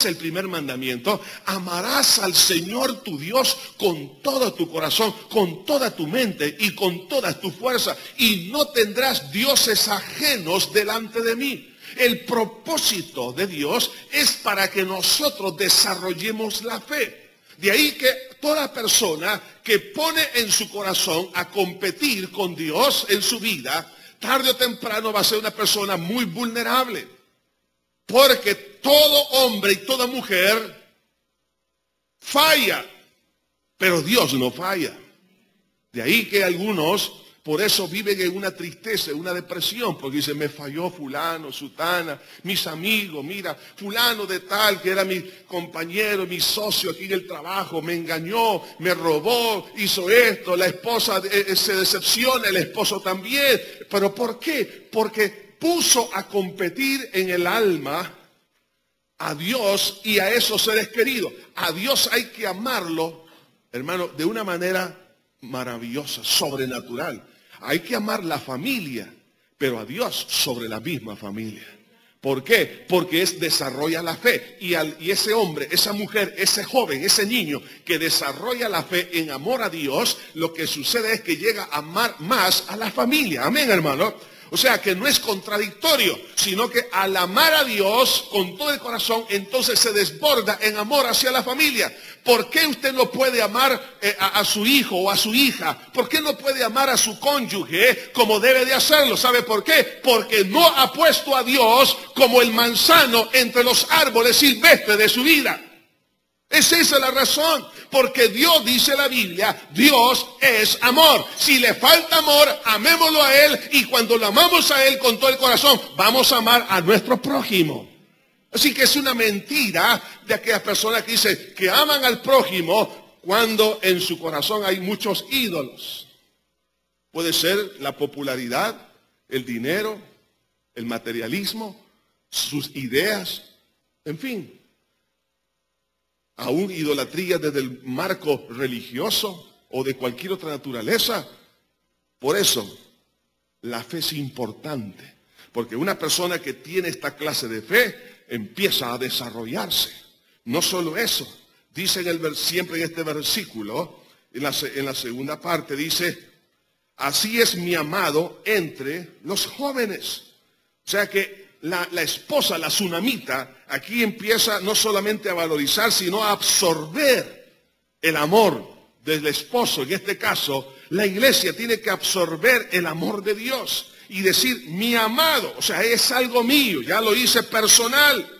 el primer mandamiento: amarás al Señor tu Dios con todo tu corazón, con toda tu mente y con toda tu fuerza, y no tendrás dioses ajenos delante de mí. El propósito de Dios es para que nosotros desarrollemos la fe. De ahí que toda persona que pone en su corazón a competir con Dios en su vida, tarde o temprano va a ser una persona muy vulnerable. Porque todo hombre y toda mujer falla, pero Dios no falla. De ahí que algunos por eso viven en una tristeza, en una depresión, porque dicen: me falló fulano, sutana, mis amigos, mira, fulano de tal, que era mi compañero, mi socio aquí en el trabajo, me engañó, me robó, hizo esto, la esposa se decepciona, el esposo también. ¿Pero por qué? Porque puso a competir en el alma a Dios y a esos seres queridos. A Dios hay que amarlo, hermano, de una manera maravillosa, sobrenatural. Hay que amar la familia, pero a Dios sobre la misma familia. ¿Por qué? Porque desarrolla la fe. Y ese hombre, esa mujer, ese joven, ese niño que desarrolla la fe en amor a Dios, lo que sucede es que llega a amar más a la familia. Amén, hermano. O sea que no es contradictorio, sino que al amar a Dios con todo el corazón, entonces se desborda en amor hacia la familia. ¿Por qué usted no puede amar a su hijo o a su hija? ¿Por qué no puede amar a su cónyuge como debe de hacerlo? ¿Sabe por qué? Porque no ha puesto a Dios como el manzano entre los árboles silvestres de su vida. Es esa la razón, porque Dios, dice la Biblia, Dios es amor. Si le falta amor, amémoslo a Él, y cuando lo amamos a Él con todo el corazón, vamos a amar a nuestro prójimo. Así que es una mentira de aquellas personas que dicen que aman al prójimo cuando en su corazón hay muchos ídolos. Puede ser la popularidad, el dinero, el materialismo, sus ideas, en fin. Aún idolatría desde el marco religioso o de cualquier otra naturaleza. Por eso, la fe es importante. Porque una persona que tiene esta clase de fe empieza a desarrollarse. No solo eso, dice siempre en este versículo, en la segunda parte, dice: así es mi amado entre los jóvenes. O sea que la esposa, la tsunamita, aquí empieza no solamente a valorizar, sino a absorber el amor del esposo. En este caso, la iglesia tiene que absorber el amor de Dios y decir: mi amado, o sea, es algo mío, ya lo hice personal.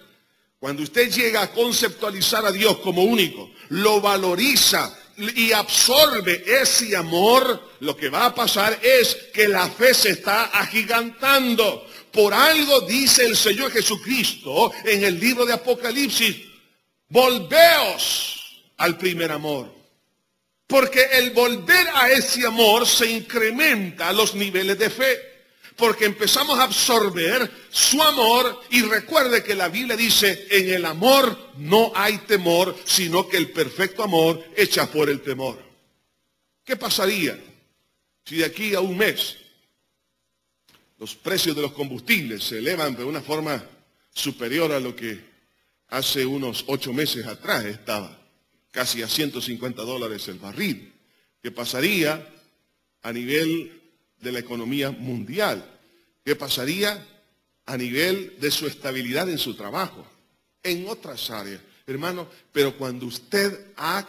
Cuando usted llega a conceptualizar a Dios como único, lo valoriza y absorbe ese amor, lo que va a pasar es que la fe se está agigantando. Por algo dice el Señor Jesucristo en el libro de Apocalipsis: volveos al primer amor. Porque el volver a ese amor se incrementa los niveles de fe. Porque empezamos a absorber su amor, y recuerde que la Biblia dice: en el amor no hay temor, sino que el perfecto amor echa fuera el temor. ¿Qué pasaría si de aquí a un mes los precios de los combustibles se elevan de una forma superior a lo que hace unos 8 meses atrás estaba? Casi a $150 el barril. ¿Qué pasaría a nivel de la economía mundial? ¿Qué pasaría a nivel de su estabilidad en su trabajo? En otras áreas, hermano. Pero cuando usted ha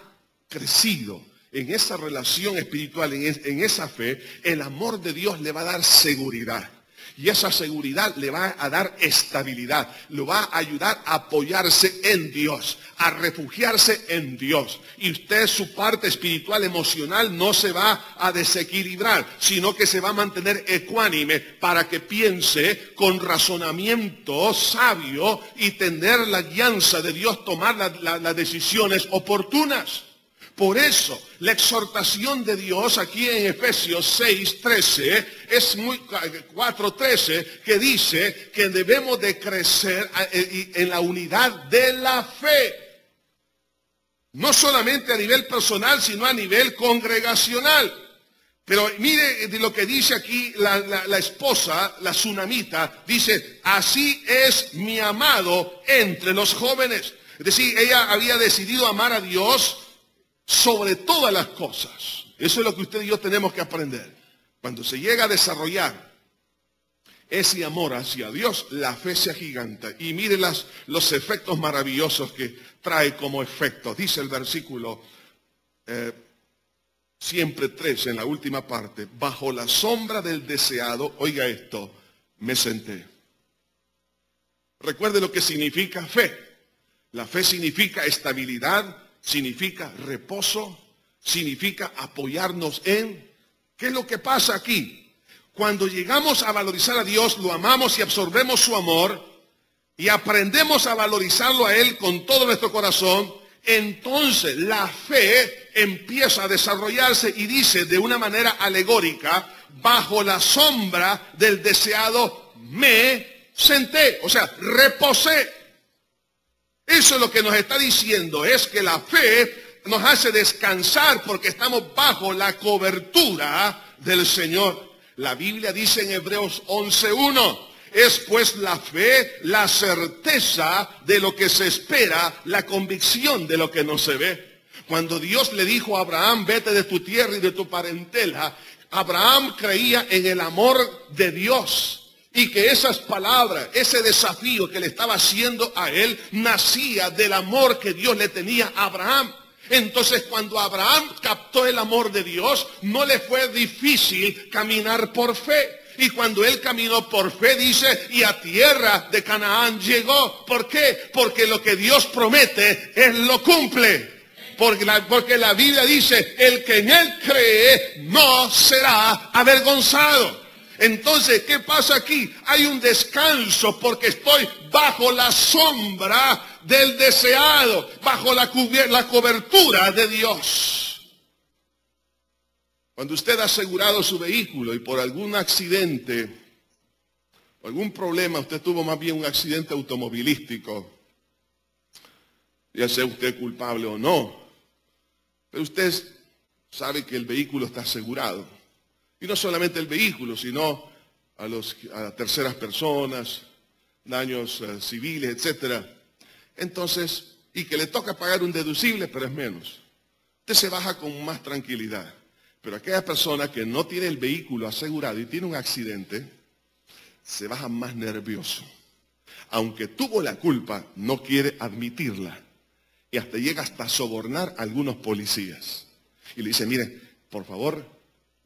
crecido en esa relación espiritual, en esa fe, el amor de Dios le va a dar seguridad. Y esa seguridad le va a dar estabilidad, lo va a ayudar a apoyarse en Dios, a refugiarse en Dios. Y usted, su parte espiritual, emocional, no se va a desequilibrar, sino que se va a mantener ecuánime para que piense con razonamiento sabio y tener la guianza de Dios, tomar las decisiones oportunas. Por eso, la exhortación de Dios aquí en Efesios 6:13, es 4:13, que dice que debemos de crecer en la unidad de la fe. No solamente a nivel personal, sino a nivel congregacional. Pero mire de lo que dice aquí la esposa, la tsunamita, dice: así es mi amado entre los jóvenes. Es decir, ella había decidido amar a Dios sobre todas las cosas. Eso es lo que usted y yo tenemos que aprender. Cuando se llega a desarrollar ese amor hacia Dios, la fe se agiganta. Y mire los efectos maravillosos que trae como efecto. Dice el versículo siempre 3 en la última parte. Bajo la sombra del deseado, oiga esto, me senté. Recuerde lo que significa fe. La fe significa estabilidad, significa reposo, significa apoyarnos en. ¿Qué es lo que pasa aquí? Cuando llegamos a valorizar a Dios, lo amamos y absorbemos su amor y aprendemos a valorizarlo a Él con todo nuestro corazón, entonces la fe empieza a desarrollarse y dice de una manera alegórica, bajo la sombra del deseado me senté, o sea, reposé. Eso es lo que nos está diciendo, es que la fe nos hace descansar porque estamos bajo la cobertura del Señor. La Biblia dice en Hebreos 11:1, es pues la fe la certeza de lo que se espera, la convicción de lo que no se ve. Cuando Dios le dijo a Abraham, vete de tu tierra y de tu parentela, Abraham creía en el amor de Dios. Y que esas palabras, ese desafío que le estaba haciendo a él, nacía del amor que Dios le tenía a Abraham. Entonces cuando Abraham captó el amor de Dios, no le fue difícil caminar por fe. Y cuando él caminó por fe, dice, y a tierra de Canaán llegó. ¿Por qué? Porque lo que Dios promete, Él lo cumple. Porque la Biblia dice, el que en Él cree no será avergonzado. Entonces, ¿qué pasa aquí? Hay un descanso porque estoy bajo la sombra del deseado, bajo la cobertura de Dios. Cuando usted ha asegurado su vehículo y por algún accidente, o algún problema, usted tuvo más bien un accidente automovilístico, ya sea usted culpable o no, pero usted sabe que el vehículo está asegurado. Y no solamente el vehículo, sino a terceras personas, daños civiles, etc. Entonces, y que le toca pagar un deducible, pero es menos. Usted se baja con más tranquilidad. Pero aquella persona que no tiene el vehículo asegurado y tiene un accidente, se baja más nervioso. Aunque tuvo la culpa, no quiere admitirla. Y hasta llega hasta sobornar a algunos policías. Y le dice, mire, por favor,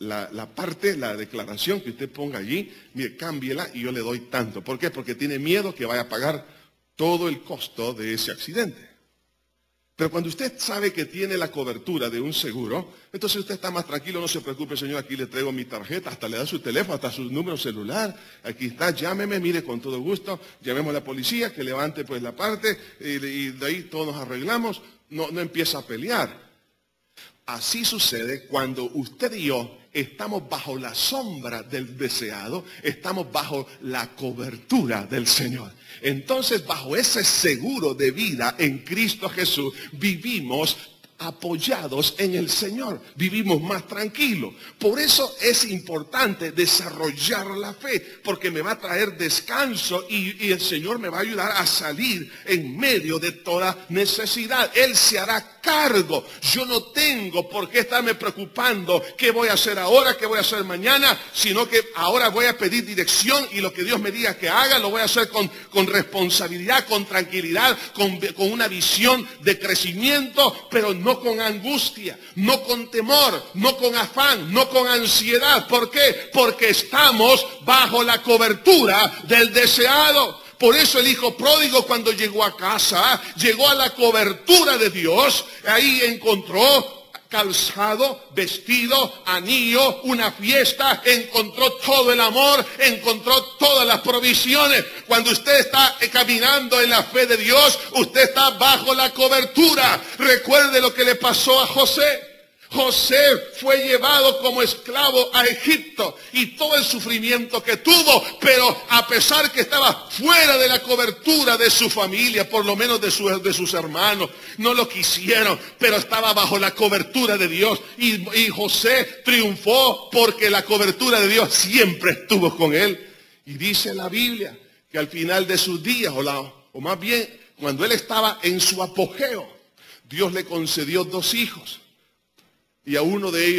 la declaración que usted ponga allí, mire, cámbiela y yo le doy tanto. ¿Por qué? Porque tiene miedo que vaya a pagar todo el costo de ese accidente. Pero cuando usted sabe que tiene la cobertura de un seguro, entonces usted está más tranquilo, no se preocupe, señor, aquí le traigo mi tarjeta, hasta le da su teléfono, hasta su número celular, aquí está, llámeme, mire, con todo gusto, llamemos a la policía, que levante pues la parte, y de ahí todos nos arreglamos, no empieza a pelear. Así sucede cuando usted y yo estamos bajo la sombra del deseado, estamos bajo la cobertura del Señor. Entonces, bajo ese seguro de vida en Cristo Jesús, vivimos apoyados en el Señor, vivimos más tranquilos. Por eso es importante desarrollar la fe, porque me va a traer descanso y el Señor me va a ayudar a salir en medio de toda necesidad. Él se hará cargo. Yo no tengo por qué estarme preocupando qué voy a hacer ahora, qué voy a hacer mañana, sino que ahora voy a pedir dirección y lo que Dios me diga que haga, lo voy a hacer con responsabilidad, con tranquilidad, con una visión de crecimiento, pero no con angustia, no con temor, no con afán, no con ansiedad. ¿Por qué? Porque estamos bajo la cobertura del deseado. Por eso el hijo pródigo, cuando llegó a casa, llegó a la cobertura de Dios. Ahí encontró calzado, vestido, anillo, una fiesta, encontró todo el amor, encontró todas las provisiones. Cuando usted está caminando en la fe de Dios, usted está bajo la cobertura. Recuerde lo que le pasó a José. José fue llevado como esclavo a Egipto y todo el sufrimiento que tuvo, pero a pesar que estaba fuera de la cobertura de su familia, por lo menos de sus hermanos, no lo quisieron, pero estaba bajo la cobertura de Dios. Y José triunfó porque la cobertura de Dios siempre estuvo con él. Y dice la Biblia que al final de sus días, o más bien cuando él estaba en su apogeo, Dios le concedió 2 hijos. Y a uno de ellos